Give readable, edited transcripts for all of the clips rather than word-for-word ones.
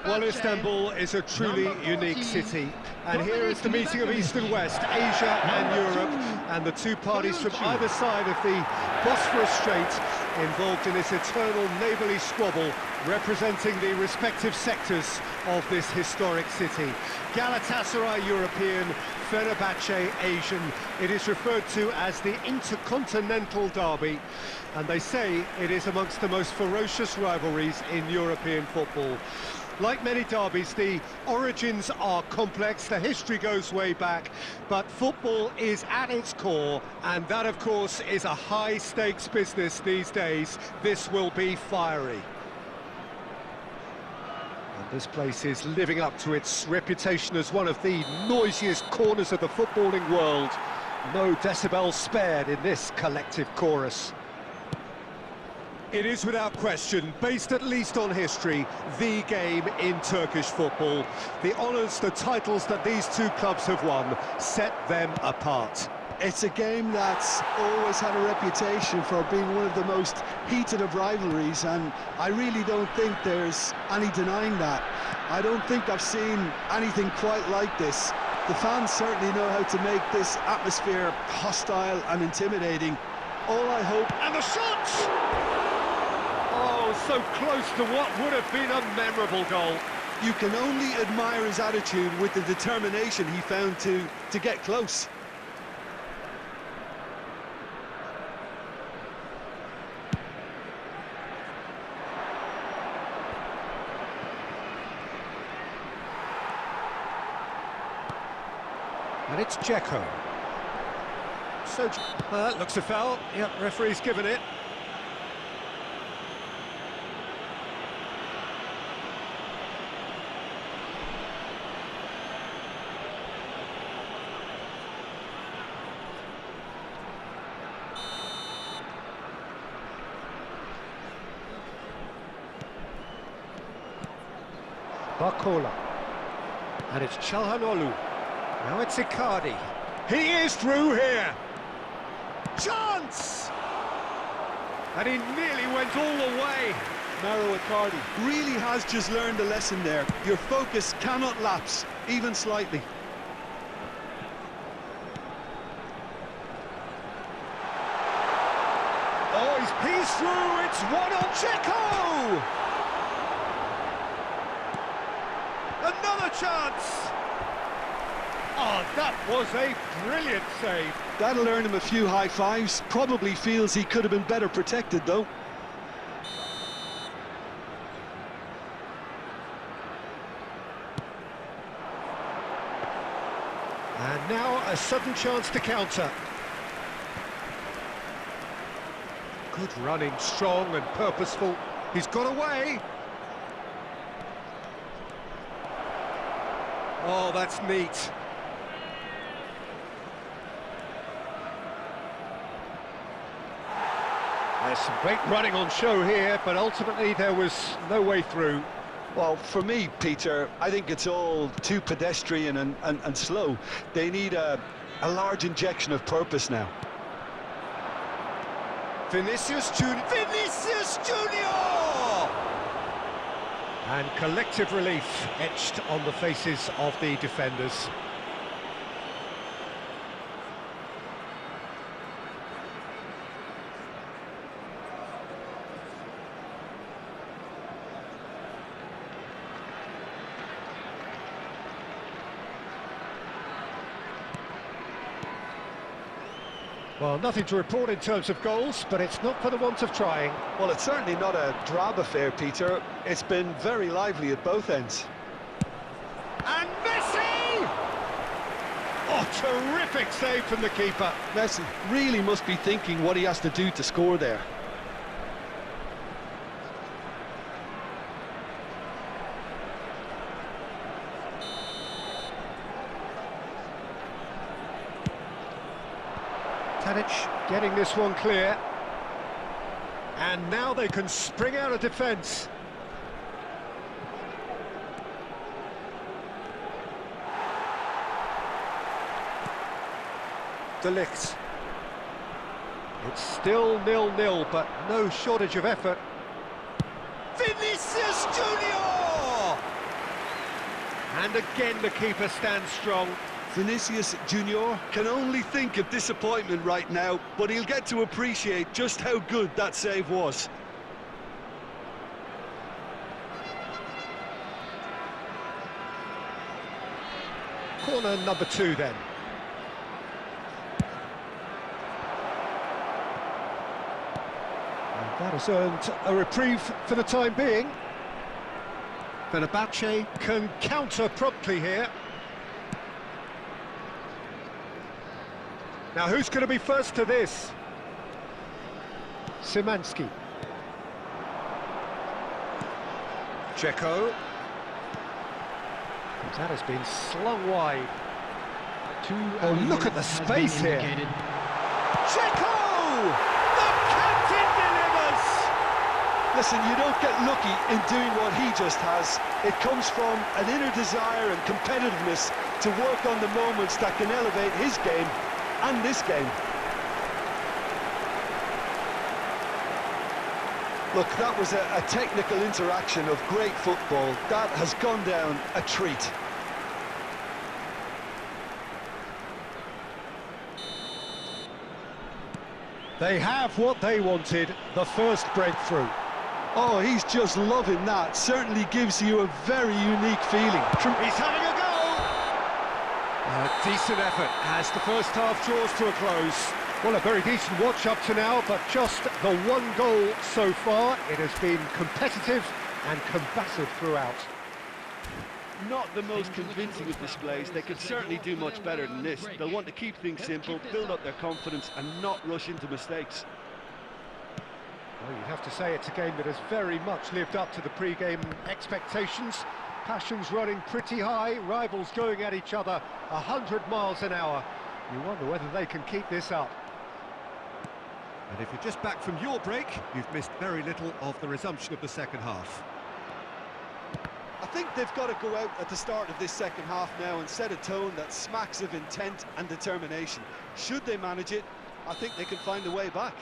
Well, Istanbul is a truly unique city, and here is the meeting of East and West, Asia and Europe, and the two parties from either side of the Bosphorus Strait involved in this eternal neighbourly squabble, representing the respective sectors of this historic city. Galatasaray European, Fenerbahce Asian. It is referred to as the Intercontinental Derby, and they say it is amongst the most ferocious rivalries in European football. Like many derbies, the origins are complex, the history goes way back, but football is at its core, and that, of course, is a high-stakes business these days. This will be fiery. And this place is living up to its reputation as one of the noisiest corners of the footballing world. No decibels spared in this collective chorus. It is without question, based at least on history, the game in Turkish football. The honours, the titles that these two clubs have won set them apart. It's a game that's always had a reputation for being one of the most heated of rivalries, and I really don't think there's any denying that. I don't think I've seen anything quite like this. The fans certainly know how to make this atmosphere hostile and intimidating. All I hope... And the shots! Oh, so close to what would have been a memorable goal. You can only admire his attitude with the determination he found to get close. And it's Dzeko. So, looks a foul. Yep, referee's given it. Barcola. And it's Çalhanoğlu. Now it's Icardi. He is through here. Chance! And he nearly went all the way. Mauro Icardi really has just learned a lesson there. Your focus cannot lapse, even slightly. Oh, he's through. It's 1-0 Dzeko! Another chance! Oh, that was a brilliant save. That'll earn him a few high fives. Probably feels he could have been better protected, though. And now a sudden chance to counter. Good running, strong and purposeful. He's got away. Oh, that's neat. There's some great running on show here, but ultimately there was no way through. Well, for me, Peter, I think it's all too pedestrian and slow. They need a large injection of purpose now. Vinicius Junior! Vinicius Junior! And collective relief etched on the faces of the defenders. Well, nothing to report in terms of goals, but it's not for the want of trying. Well, it's certainly not a drab affair, Peter. It's been very lively at both ends. And Messi! Oh, terrific save from the keeper. Messi really must be thinking what he has to do to score there. Tadic getting this one clear. And now they can spring out of defence. De Ligt. It's still 0-0, but no shortage of effort. Vinicius Junior! And again, the keeper stands strong. Vinicius Junior can only think of disappointment right now, but he'll get to appreciate just how good that save was. Corner number 2 then. And that has earned a reprieve for the time being. Fenerbahce can counter promptly here. Now who's going to be first to this? Szymanski. Dzeko. That has been slung wide. Oh, look at the space here. Dzeko! The captain delivers! Listen, you don't get lucky in doing what he just has. It comes from an inner desire and competitiveness to work on the moments that can elevate his game and this game. Look, that was a technical interaction of great football. That has gone down a treat. They have what they wanted, the first breakthrough. Oh, he's just loving that. Certainly gives you a very unique feeling. He's having a go! A decent effort as the first half draws to a close. Well, a very decent watch up to now, but just the one goal so far. It has been competitive and combative throughout. Not the most convincing of displays. They could certainly do much better than this. They'll want to keep things simple, build up their confidence and not rush into mistakes. Well, you'd have to say it's a game that has very much lived up to the pre-game expectations. Passions running pretty high, rivals going at each other 100 miles an hour. You wonder whether they can keep this up. And if you're just back from your break, you've missed very little of the resumption of the second half. I think they've got to go out at the start of this second half now and set a tone that smacks of intent and determination. Should they manage it, I think they can find a way back.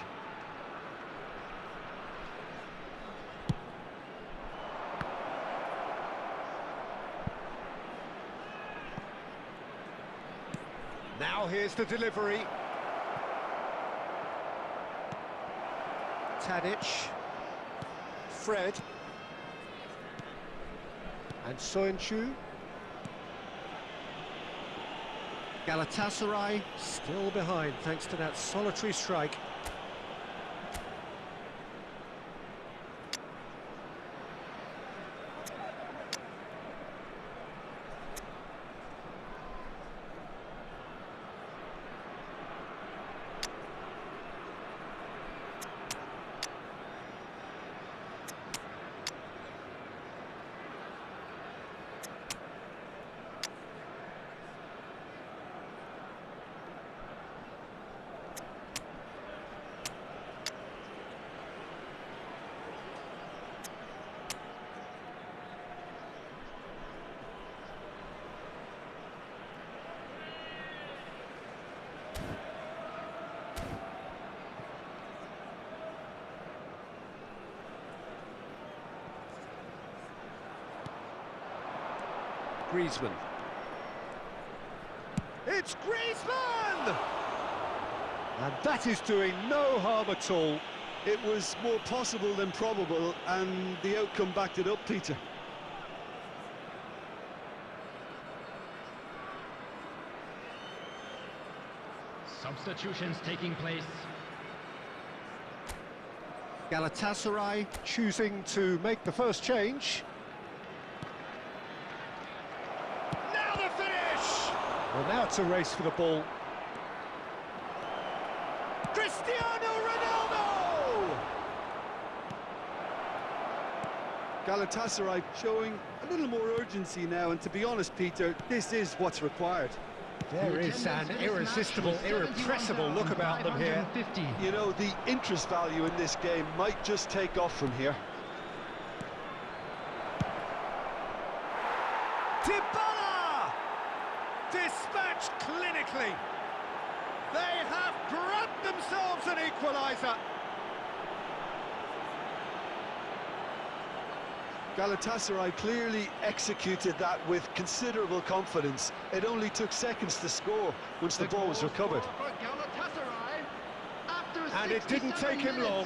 Now here's the delivery. Tadic. Fred. And Soyuncu. Galatasaray still behind thanks to that solitary strike. Griezmann. It's Griezmann! And that is doing no harm at all. It was more possible than probable, and the outcome backed it up, Peter. Substitutions taking place. Galatasaray choosing to make the first change. Now the finish! Well, now it's a race for the ball. Cristiano Ronaldo! Galatasaray showing a little more urgency now, and to be honest, Peter, this is what's required. There is an irresistible, irrepressible look about them here. You know, the interest value in this game might just take off from here. Dybala! Dispatched clinically. They have grabbed themselves an equaliser. Galatasaray clearly executed that with considerable confidence. It only took seconds to score once the ball was recovered. And it didn't take him long.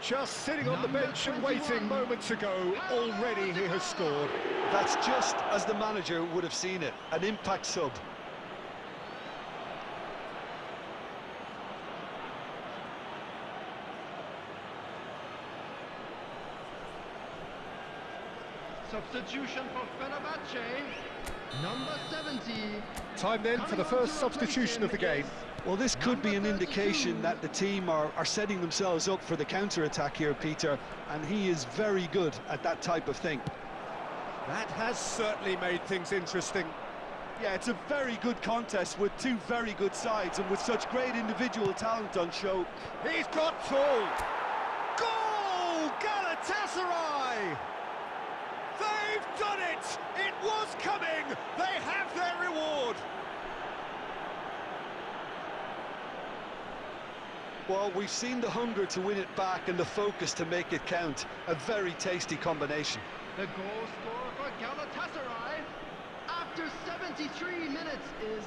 Just sitting on the bench and waiting moments ago, already he has scored. That's just as the manager would have seen it, an impact sub. Substitution for Fenerbahce, number 70. Time then for the first substitution of the game. Well, this could be an indication that the team are setting themselves up for the counter-attack here, Peter, and he is very good at that type of thing. That has certainly made things interesting. Yeah, it's a very good contest with two very good sides and with such great individual talent on show. He's got full. Goal! Galatasaray! They've done it! It was coming! They have their reward! Well, we've seen the hunger to win it back and the focus to make it count. A very tasty combination. The goal scorer for Galatasaray after 73 minutes is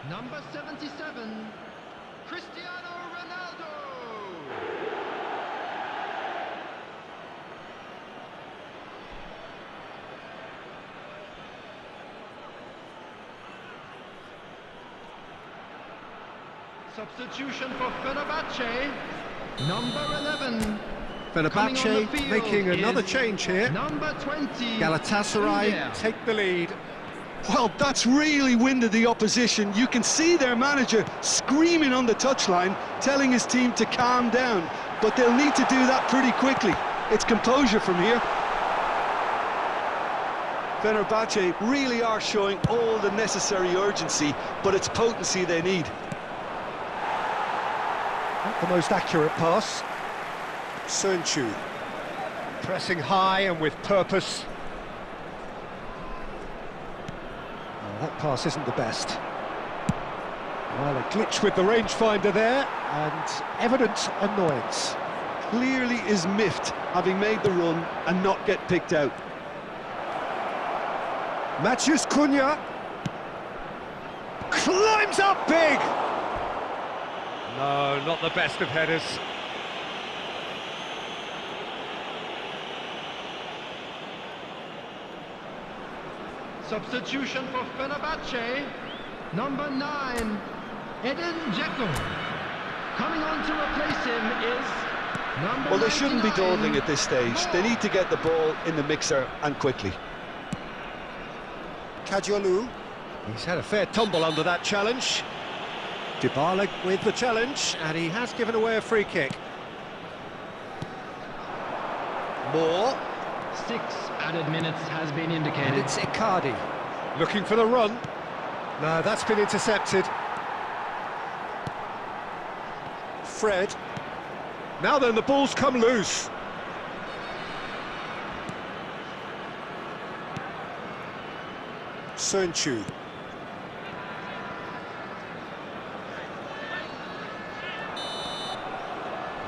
number 77, Cristiano Ronaldo. Substitution for Fenerbahce, number 11. Fenerbahce making another change here. Number 20. Galatasaray take the lead. Well, that's really winded the opposition. You can see their manager screaming on the touchline, telling his team to calm down. But they'll need to do that pretty quickly. It's composure from here. Fenerbahce really are showing all the necessary urgency, but it's potency they need. Not the most accurate pass. Sönchu pressing high and with purpose. Oh, that pass isn't the best. Well, a glitch with the rangefinder there and evident annoyance. Clearly is miffed, having made the run and not get picked out. Matheus Cunha climbs up big. No, not the best of headers. Substitution for Fenerbahce, number 9, Edin Dzeko. Coming on to replace him is number Well, they shouldn't be 99. dawdling at this stage. They need to get the ball in the mixer and quickly. Kajolu. He's had a fair tumble under that challenge. Dybala with the challenge, and he has given away a free kick. Moore. 6 added minutes has been And indicated. it's Icardi. Looking for the run. No, that's been intercepted. Fred. Now then, the ball's come loose. Sönchu.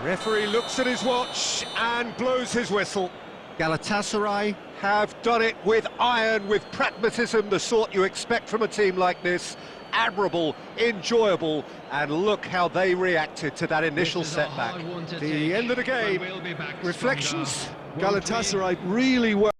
Referee looks at his watch and blows his whistle. Galatasaray have done it with iron, with pragmatism, the sort you expect from a team like this. Admirable, enjoyable, and look how they reacted to that initial This is a setback. hard one to The take, end of the but game. we'll be back Reflections? stronger. Won't we? Galatasaray really were